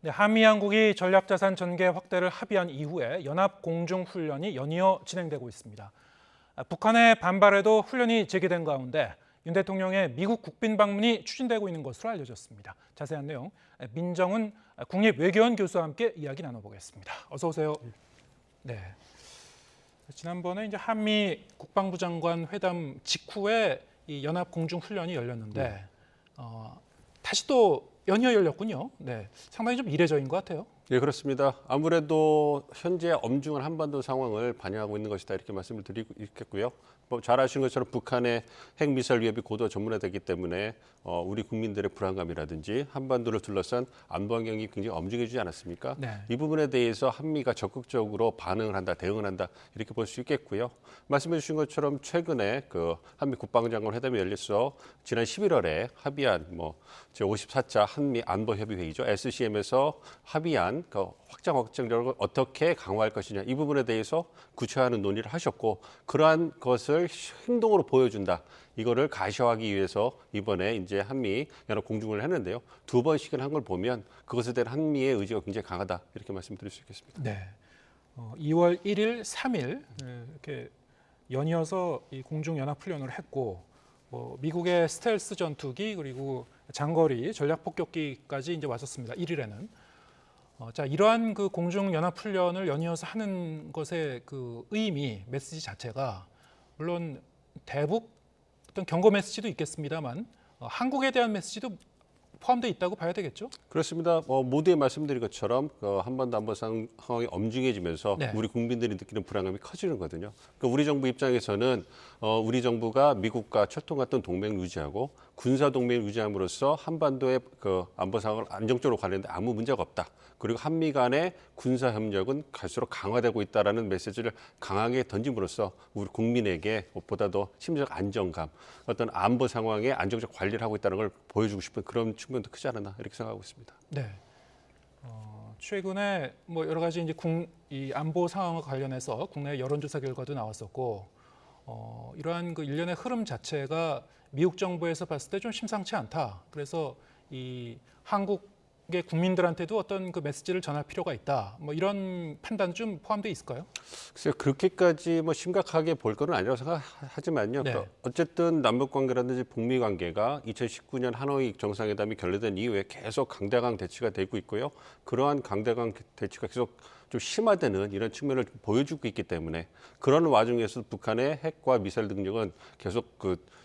네, 한미 양국이 전략자산 전개 확대를 합의한 이후에 연합 공중 훈련이 연이어 진행되고 있습니다. 북한의 반발에도 훈련이 재개된 가운데 윤 대통령의 미국 국빈 방문이 추진되고 있는 것으로 알려졌습니다. 자세한 내용 민정은 국립외교원 교수와 함께 이야기 나눠보겠습니다. 어서 오세요. 네. 지난번에 이제 한미 국방부 장관 회담 직후에 이 연합 공중 훈련이 열렸는데 다시 또 연이어 열렸군요. 네, 상당히 좀 이례적인 것 같아요. 네, 그렇습니다. 아무래도 현재 엄중한 한반도 상황을 반영하고 있는 것이다 이렇게 말씀을 드리고 있겠고요. 뭐 잘 아시는 것처럼 북한의 핵미사일 위협이 고도 전문화되기 때문에 우리 국민들의 불안감이라든지 한반도를 둘러싼 안보 환경이 굉장히 엄중해지지 않았습니까? 네. 이 부분에 대해서 한미가 적극적으로 반응을 한다, 대응을 한다 이렇게 볼 수 있겠고요. 말씀해 주신 것처럼 최근에 그 한미 국방장관 회담이 열려서 지난 11월에 합의한 제54차 한미 안보 협의 회의죠. SCM에서 합의한 그 확장력을 어떻게 강화할 것이냐 이 부분에 대해서 구체화하는 논의를 하셨고 그러한 것을 행동으로 보여준다. 이거를 가시화하기 위해서 이번에 이제 한미 연합 공중을 했는데요. 두 번씩은 한 걸 보면 그것에 대한 한미의 의지가 굉장히 강하다 이렇게 말씀드릴 수 있겠습니다. 네. 2월 1일, 3일 이렇게 연이어서 이 공중 연합 훈련을 했고 미국의 스텔스 전투기 그리고 장거리 전략 폭격기까지 이제 왔었습니다. 1일에는. 자, 이러한 그 공중 연합 훈련을 연이어서 하는 것의 그 의미, 메시지 자체가 물론 대북 어떤 경고 메시지도 있겠습니다만 한국에 대한 메시지도 포함되어 있다고 봐야 되겠죠? 그렇습니다. 모두에 말씀드린 것처럼 한반도 안보 상황이 엄중해지면서 네. 우리 국민들이 느끼는 불안감이 커지는 거거든요. 그러니까 우리 정부 입장에서는 우리 정부가 미국과 철통 같은 동맹을 유지하고 군사 동맹을 유지함으로써 한반도의 그 안보 상황을 안정적으로 관리하는데 아무 문제가 없다. 그리고 한미 간의 군사 협력은 갈수록 강화되고 있다라는 메시지를 강하게 던짐으로써 우리 국민에게 무엇보다 더 심리적 안정감, 어떤 안보 상황의 안정적 관리를 하고 있다는 걸 보여주고 싶은 그런 측면도 크지 않았나 이렇게 생각하고 있습니다. 네. 최근에 여러 가지 이제 이 안보 상황과 관련해서 국내 여론조사 결과도 나왔었고 이러한 그 일련의 흐름 자체가 미국 정부에서 봤을 때 좀 심상치 않다. 그래서 이 한국의 국민들한테도 어떤 그 메시지를 전할 필요가 있다. 이런 판단 좀 포함되어 있을까요? 글쎄요, 그렇게까지 심각하게 볼 거는 아니라고 생각하지만요. 네. 어쨌든 남북 관계라든지 북미 관계가 2019년 하노이 정상회담이 결렬된 이후에 계속 강대강 대치가 되고 있고요. 그러한 강대강 대치가 계속 좀 심화되는 이런 측면을 보여주고 있기 때문에 그런 와중에서 북한의 핵과 미사일 능력은 계속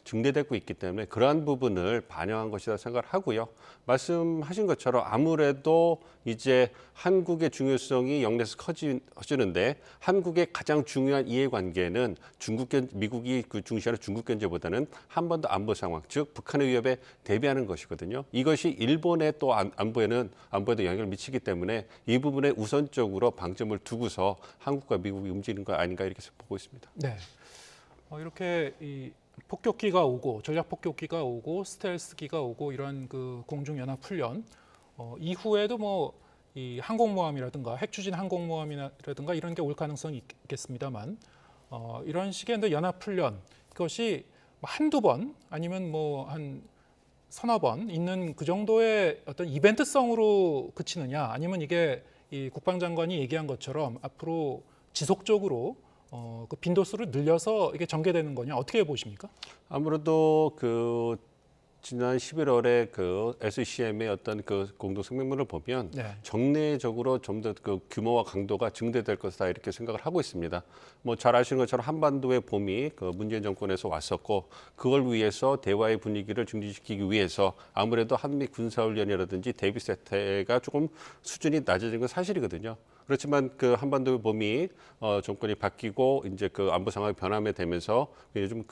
증대되고 있기 때문에 그러한 부분을 반영한 것이다 생각을 하고요. 말씀하신 것처럼 아무래도 이제 한국의 중요성이 영내에서 커지는데 한국의 가장 중요한 이해관계는 미국이 중시하는 중국 견제보다는 한반도 안보 상황, 즉 북한의 위협에 대비하는 것이거든요. 이것이 일본의 또 안보에도 영향을 미치기 때문에 이 부분에 우선적으로 방점을 두고서 한국과 미국이 움직이는 거 아닌가 이렇게 보고 있습니다. 네. 이렇게 이 폭격기가 오고 전략 폭격기가 오고 스텔스기가 오고 이런 그 공중 연합 훈련 이후에도 이 항공모함이라든가 핵 추진 항공모함이라든가 이런 게 올 가능성이 있겠습니다만 이런 식의 연합 훈련 그것이 한두 번 아니면 한 서너 번 있는 그 정도의 어떤 이벤트성으로 그치느냐 아니면 이게 이 국방장관이 얘기한 것처럼 앞으로 지속적으로 그 빈도수를 늘려서 이게 전개되는 거냐 어떻게 보십니까? 아무래도 지난 11월에 SCM의 어떤 공동声明문을 보면 네. 정례적으로 좀 더 규모와 강도가 증대될 것이다 이렇게 생각을 하고 있습니다. 잘 아시는 것처럼 한반도의 봄이 문재인 정권에서 왔었고 그걸 위해서 대화의 분위기를 증진시키기 위해서 아무래도 한미 군사훈련이라든지 대비 세태가 조금 수준이 낮아진 건 사실이거든요. 그렇지만 한반도의 봄이 정권이 바뀌고 이제 안보 상황이 변함에 되면서 요즘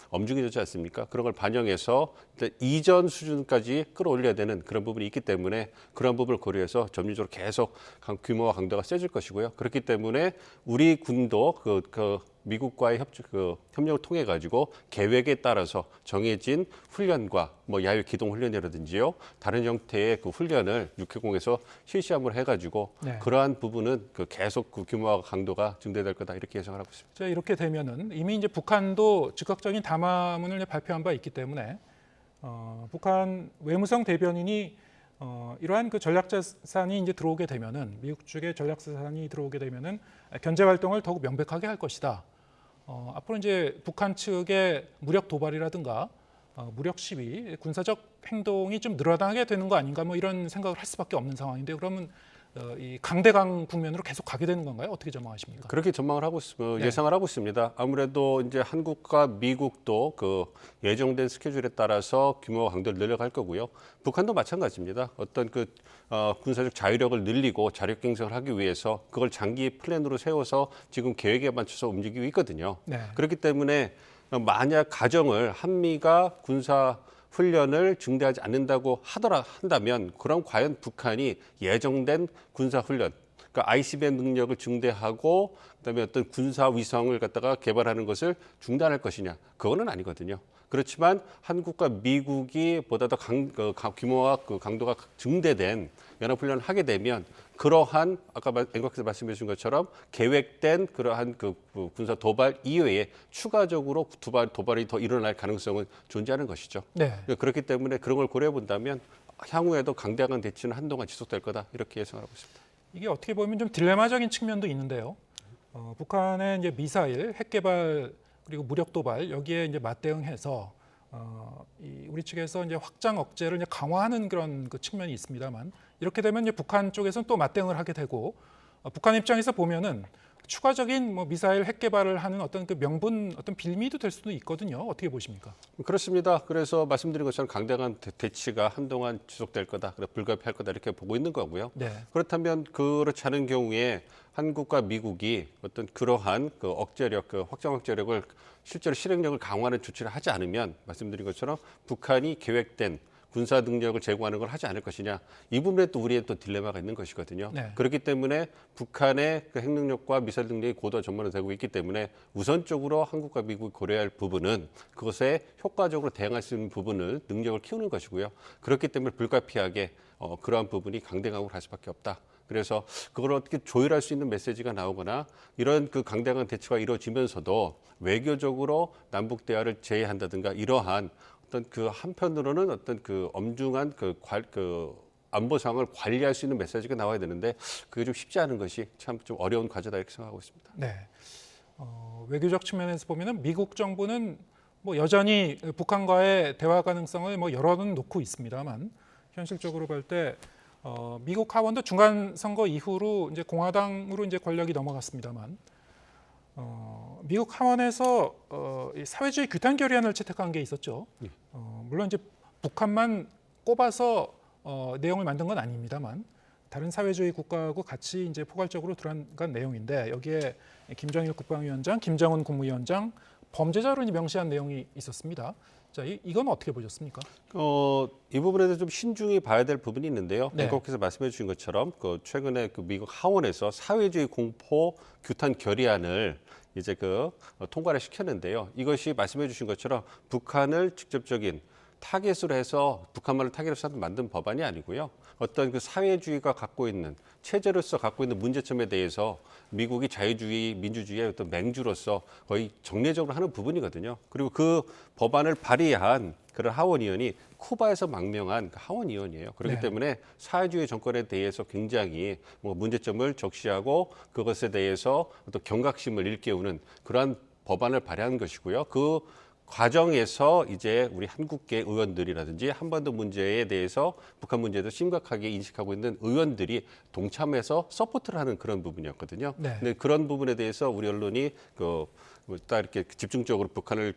엄중해졌지 않습니까? 그런 걸 반영해서 이전 수준까지 끌어올려야 되는 그런 부분이 있기 때문에 그런 부분을 고려해서 점진적으로 계속 규모와 강도가 세질 것이고요. 그렇기 때문에 우리 군도 미국과의 협력을 통해 가지고 계획에 따라서 정해진 훈련과 야외 기동 훈련이라든지요 다른 형태의 훈련을 육해공에서 실시함을 해가지고 네. 그러한 부분은 계속 규모와 강도가 증대될 거다 이렇게 예상을 하고 있습니다. 자, 이렇게 되면은 이미 이제 북한도 즉각적인 담화문을 발표한 바 있기 때문에 북한 외무성 대변인이 이러한 그 전략자산이 이제 들어오게 되면은 미국 측의 전략자산이 들어오게 되면은 견제 활동을 더욱 명백하게 할 것이다. 앞으로 이제 북한 측의 무력 도발이라든가 무력 시위, 군사적 행동이 좀 늘어나게 되는 거 아닌가 뭐 이런 생각을 할 수밖에 없는 상황인데 그러면 이 강대강 국면으로 계속 가게 되는 건가요? 어떻게 전망하십니까? 그렇게 전망을 하고 네. 예상을 하고 있습니다. 아무래도 이제 한국과 미국도 그 예정된 스케줄에 따라서 규모와 강도를 늘려갈 거고요. 북한도 마찬가지입니다. 어떤 그 군사적 자유력을 늘리고 자력 갱생을 하기 위해서 그걸 장기 플랜으로 세워서 지금 계획에 맞춰서 움직이고 있거든요. 네. 그렇기 때문에 만약 가정을 한미가 군사 훈련을 중대하지 않는다고 한다면 그럼 과연 북한이 예정된 군사 훈련, 그러니까 ICBM 능력을 중대하고 그다음에 어떤 군사 위성을 갖다가 개발하는 것을 중단할 것이냐? 그거는 아니거든요. 그렇지만 한국과 미국이 보다 더 규모와 그 강도가 증대된 연합훈련을 하게 되면 그러한 아까 앵커께서 말씀해 주신 것처럼 계획된 그러한 그 군사 도발 이외에 추가적으로 도발이 더 일어날 가능성은 존재하는 것이죠. 네. 그렇기 때문에 그런 걸 고려해 본다면 향후에도 강대강 대치는 한동안 지속될 거다 이렇게 예상하고 있습니다. 이게 어떻게 보면 좀 딜레마적인 측면도 있는데요. 북한의 이제 미사일, 핵 개발 그리고 무력 도발 여기에 이제 맞대응해서 우리 측에서 이제 확장 억제를 이제 강화하는 그런 그 측면이 있습니다만 이렇게 되면 이제 북한 쪽에서는 또 맞대응을 하게 되고 북한 입장에서 보면은 추가적인 뭐 미사일 핵 개발을 하는 어떤 그 명분, 어떤 빌미도 될 수도 있거든요. 어떻게 보십니까? 그렇습니다. 그래서 말씀드린 것처럼 강대강 대치가 한동안 지속될 거다, 불가피할 거다 이렇게 보고 있는 거고요. 네. 그렇다면 그렇지 않은 경우에 한국과 미국이 어떤 그러한 그 억제력, 그 확장 억제력을 실제로 실행력을 강화하는 조치를 하지 않으면 말씀드린 것처럼 북한이 계획된 군사 능력을 제고하는 걸 하지 않을 것이냐. 이 부분에 또 우리의 또 딜레마가 있는 것이거든요. 네. 그렇기 때문에 북한의 그 핵능력과 미사일 능력이 고도 전문화되고 있기 때문에 우선적으로 한국과 미국이 고려할 부분은 그것에 효과적으로 대응할 수 있는 부분을 능력을 키우는 것이고요. 그렇기 때문에 불가피하게 그러한 부분이 강대강으로 갈 수밖에 없다. 그래서 그걸 어떻게 조율할 수 있는 메시지가 나오거나 이런 그 강대강 대치가 이루어지면서도 외교적으로 남북 대화를 제외한다든가 이러한 어떤 그 한편으로는 어떤 그 엄중한 그 안보 상황을 관리할 수 있는 메시지가 나와야 되는데 그게 좀 쉽지 않은 것이 참 좀 어려운 과제다 이렇게 생각하고 있습니다. 네. 외교적 측면에서 보면은 미국 정부는 뭐 여전히 북한과의 대화 가능성을 뭐 열어놓고 있습니다만 현실적으로 볼 때 미국 하원도 중간 선거 이후로 이제 공화당으로 이제 권력이 넘어갔습니다만 미국 하원에서 이 사회주의 규탄 결의안을 채택한 게 있었죠. 물론 이제 북한만 꼽아서 내용을 만든 건 아닙니다만 다른 사회주의 국가하고 같이 이제 포괄적으로 들어간 내용인데 여기에 김정일 국방위원장, 김정은 국무위원장 범죄자로 명시한 내용이 있었습니다. 자, 이건 어떻게 보셨습니까? 이 부분에 대해서 좀 신중히 봐야 될 부분이 있는데요. 네. 앵커께서 말씀해 주신 것처럼 그 최근에 그 미국 하원에서 사회주의 공포 규탄 결의안을 이제 통과를 시켰는데요. 이것이 말씀해 주신 것처럼 북한을 직접적인 타겟으로 해서 북한만을 타겟으로 해서 만든 법안이 아니고요. 어떤 그 사회주의가 갖고 있는 체제로서 갖고 있는 문제점에 대해서 미국이 자유주의, 민주주의의 어떤 맹주로서 거의 정례적으로 하는 부분이거든요. 그리고 그 법안을 발의한 그런 하원의원이 쿠바에서 망명한 하원의원이에요. 그렇기 네. 때문에 사회주의 정권에 대해서 굉장히 뭐 문제점을 적시하고 그것에 대해서 어떤 경각심을 일깨우는 그러한 법안을 발의한 것이고요. 그 과정에서 이제 우리 한국계 의원들이라든지 한반도 문제에 대해서 북한 문제도 심각하게 인식하고 있는 의원들이 동참해서 서포트를 하는 그런 부분이었거든요. 네. 근데 그런 부분에 대해서 우리 언론이 딱 이렇게 집중적으로 북한을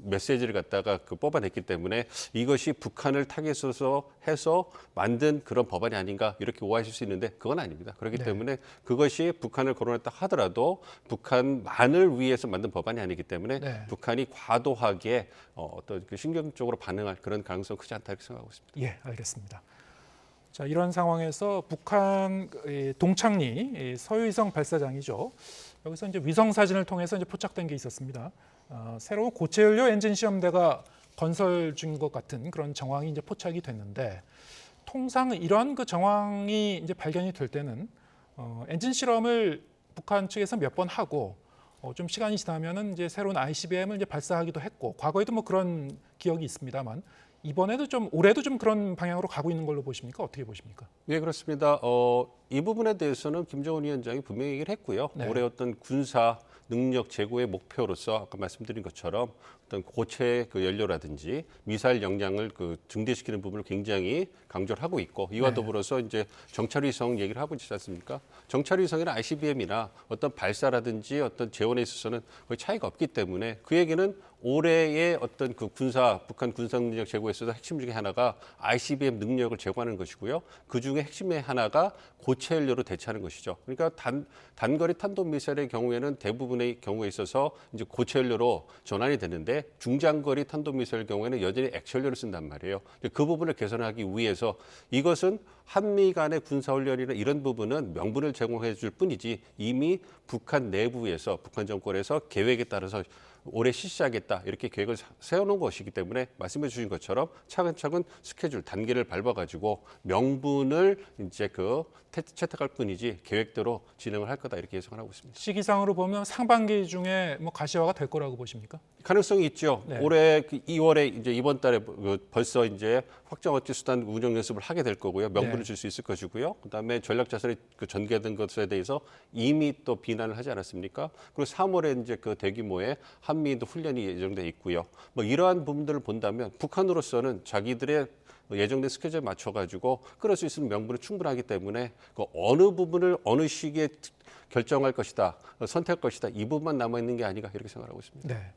메시지를 갖다가 뽑아냈기 때문에 이것이 북한을 타겟으로 해서 만든 그런 법안이 아닌가 이렇게 오해하실 수 있는데 그건 아닙니다. 그렇기 네. 때문에 그것이 북한을 거론했다 하더라도 북한만을 위해서 만든 법안이 아니기 때문에 네. 북한이 과도하게 어떤 신경적으로 반응할 그런 가능성은 크지 않다 이렇게 생각하고 있습니다. 예, 알겠습니다. 자, 이런 상황에서 북한 동창리 서유위성 발사장이죠. 여기서 이제 위성 사진을 통해서 이제 포착된 게 있었습니다. 새로운 고체 연료 엔진 시험대가 건설 중인 것 같은 그런 정황이 이제 포착이 됐는데 통상 이런 그 정황이 이제 발견이 될 때는 엔진 실험을 북한 측에서 몇 번 하고 좀 시간이 지나면은 이제 새로운 ICBM을 이제 발사하기도 했고 과거에도 뭐 그런 기억이 있습니다만 이번에도 좀 올해도 좀 그런 방향으로 가고 있는 걸로 보십니까? 어떻게 보십니까? 네, 그렇습니다. 이 부분에 대해서는 김정은 위원장이 분명히 얘기를 했고요. 네. 올해 어떤 군사 능력 제고의 목표로서 아까 말씀드린 것처럼 어떤 고체 그 연료라든지 미사일 역량을 그 증대시키는 부분을 굉장히 강조를 하고 있고 이와 네. 더불어서 이제 정찰위성 얘기를 하고 있지 않습니까? 정찰위성이나 ICBM이나 어떤 발사라든지 어떤 재원에 있어서는 거의 차이가 없기 때문에 그 얘기는 올해의 어떤 그 북한 군사 능력 제고에 있어서 핵심 중에 하나가 ICBM 능력을 제고하는 것이고요. 그 중에 핵심의 하나가 고체 연료로 대체하는 것이죠. 그러니까 단거리 탄도미사일의 경우에는 대부분의 경우에 있어서 이제 고체 연료로 전환이 되는데 중장거리 탄도미사일 경우에는 여전히 액체 연료를 쓴단 말이에요. 그 부분을 개선하기 위해서 이것은 한미 간의 군사훈련이나 이런 부분은 명분을 제공해 줄 뿐이지 이미 북한 내부에서 북한 정권에서 계획에 따라서 올해 실시하겠다 이렇게 계획을 세워놓은 것이기 때문에 말씀해 주신 것처럼 차근차근 스케줄 단계를 밟아가지고 명분을 이제 채택할 뿐이지 계획대로 진행을 할 거다 이렇게 예상을 하고 있습니다. 시기상으로 보면 상반기 중에 뭐 가시화가 될 거라고 보십니까? 가능성이 있죠. 네. 올해 2월에 이제 이번 달에 벌써 이제 확정 어치 수단 운영 연습을 하게 될 거고요. 명분을 네. 줄 수 있을 것이고요. 그다음에 전략 자산이 전개된 것에 대해서 이미 또 비난을 하지 않았습니까? 그리고 3월에 이제 그 대규모의 한미도 훈련이 예정돼 있고요. 뭐 이러한 부분들을 본다면 북한으로서는 자기들의 예정된 스케줄에 맞춰가지고 끌을 수 있는 명분은 충분하기 때문에 그 어느 부분을 어느 시기에 결정할 것이다, 선택할 것이다 이 부분만 남아 있는 게 아닌가 이렇게 생각하고 있습니다. 네.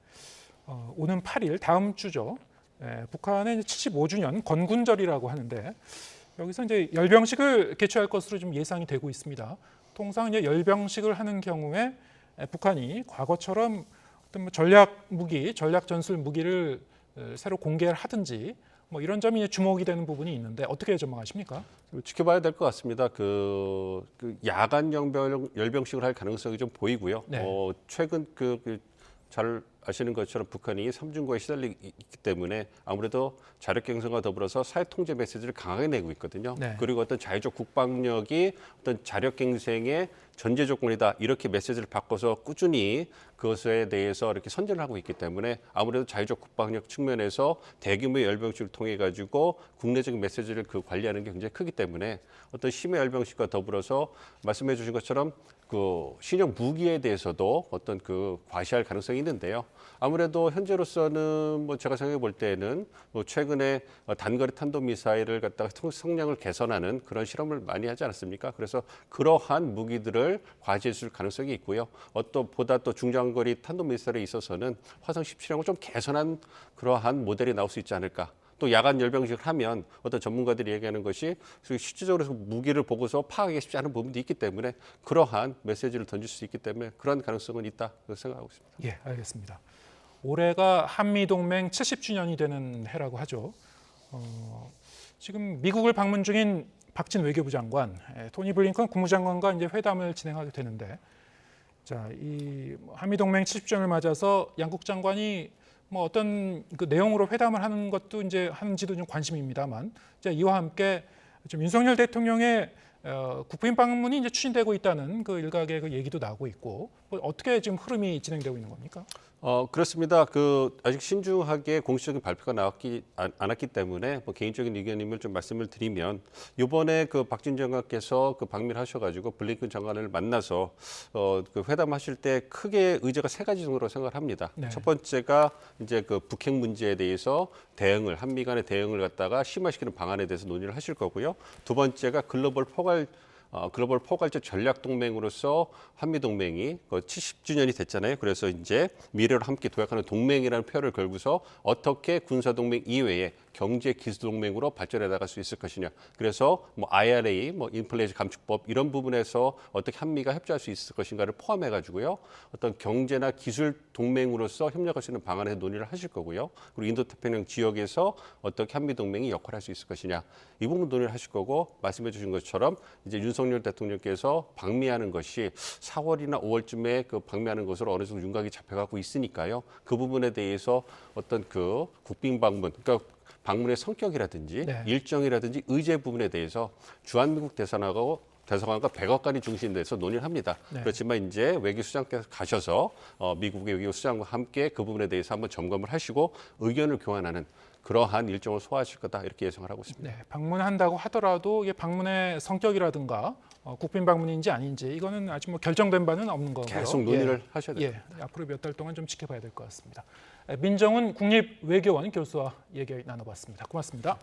오는 8일 다음 주죠. 북한의 75주년 건군절이라고 하는데 여기서 이제 열병식을 개최할 것으로 좀 예상이 되고 있습니다. 통상 이제 열병식을 하는 경우에 북한이 과거처럼 어떤 뭐 전략 무기, 전략 전술 무기를 새로 공개를 하든지 뭐 이런 점이 이제 주목이 되는 부분이 있는데 어떻게 전망하십니까? 지켜봐야 될 것 같습니다. 그 야간 열병식을 할 가능성이 좀 보이고요. 네. 최근 잘 아시는 것처럼 북한이 삼중과에 시달리기 때문에 아무래도 자력 경선과 더불어서 사회 통제 메시지를 강하게 내고 있거든요. 네. 그리고 어떤 자유적 국방력이 어떤 자력 갱생의 전제 조건이다 이렇게 메시지를 바꿔서 꾸준히 그것에 대해서 이렇게 선전을 하고 있기 때문에 아무래도 자유적 국방력 측면에서 대규모의 열병식을 통해 가지고 국내적인 메시지를 관리하는 게 굉장히 크기 때문에 어떤 심해 열병식과 더불어서 말씀해 주신 것처럼 그 신형 무기에 대해서도 어떤 과시할 가능성이 있는데요. 아무래도 현재로서는 뭐 제가 생각해 볼 때는 뭐 최근에 단거리 탄도미사일을 갖다가 성량을 개선하는 그런 실험을 많이 하지 않았습니까? 그래서 그러한 무기들을 과시해 줄 가능성이 있고요. 보다 또 중장거리 탄도미사일에 있어서는 화성 17형을 좀 개선한 그러한 모델이 나올 수 있지 않을까. 또 야간 열병식을 하면 어떤 전문가들이 얘기하는 것이 실질적으로 무기를 보고서 파악하기 쉽지 않은 부분도 있기 때문에 그러한 메시지를 던질 수 있기 때문에 그런 가능성은 있다 생각하고 있습니다. 예, 알겠습니다. 올해가 한미동맹 70주년이 되는 해라고 하죠. 지금 미국을 방문 중인 박진 외교부 장관, 토니 블링컨 국무장관과 이제 회담을 진행하게 되는데, 자, 이 한미동맹 70주년을 맞아서 양국 장관이 뭐 어떤 그 내용으로 회담을 하는 것도 이제 하는지도 좀 관심입니다만, 자, 이와 함께 좀 윤석열 대통령의 국빈 방문이 이제 추진되고 있다는 그 일각의 그 얘기도 나오고 있고, 뭐 어떻게 지금 흐름이 진행되고 있는 겁니까? 그렇습니다. 아직 신중하게 공식적인 발표가 나왔지 않았기 때문에 뭐 개인적인 의견임을 좀 말씀을 드리면 이번에 박진 장관께서 방미를 하셔가지고 블링컨 장관을 만나서 회담하실 때 크게 의제가 세 가지 정도로 생각을 합니다. 네. 첫 번째가 이제 북핵 문제에 대해서 한미 간의 대응을 갖다가 심화시키는 방안에 대해서 논의를 하실 거고요. 두 번째가 글로벌 포괄적 전략 동맹으로서 한미 동맹이 70주년이 됐잖아요. 그래서 이제 미래를 함께 도약하는 동맹이라는 표현을 걸고서 어떻게 군사 동맹 이외에 경제 기술 동맹으로 발전해 나갈 수 있을 것이냐. 그래서 뭐 IRA, 뭐 인플레이션 감축법 이런 부분에서 어떻게 한미가 협조할 수 있을 것인가를 포함해 가지고요. 어떤 경제나 기술 동맹으로서 협력할 수 있는 방안에 논의를 하실 거고요. 그리고 인도태평양 지역에서 어떻게 한미 동맹이 역할할 수 있을 것이냐. 이 부분 논의를 하실 거고 말씀해 주신 것처럼 이제 윤석열 대통령께서 방미하는 것이 4월이나 5월쯤에 방미하는 것으로 어느 정도 윤곽이 잡혀가고 있으니까요. 그 부분에 대해서 어떤 국빈 방문, 그러니까 방문의 성격이라든지 네. 일정이라든지 의제 부분에 대해서 주한미국 대사관과 백악관이 중심돼서 논의를 합니다. 네. 그렇지만 이제 외교수장께서 가셔서 미국의 외교수장과 함께 그 부분에 대해서 한번 점검을 하시고 의견을 교환하는 그러한 일정을 소화하실 거다 이렇게 예상을 하고 있습니다. 네, 방문한다고 하더라도 이게 방문의 성격이라든가 국빈 방문인지 아닌지 이거는 아직 뭐 결정된 바는 없는 거고요. 계속 논의를 하셔야 됩니다. 앞으로 몇 달 동안 좀 지켜봐야 될 것 같습니다. 민정훈 국립외교원 교수와 얘기 나눠봤습니다. 고맙습니다.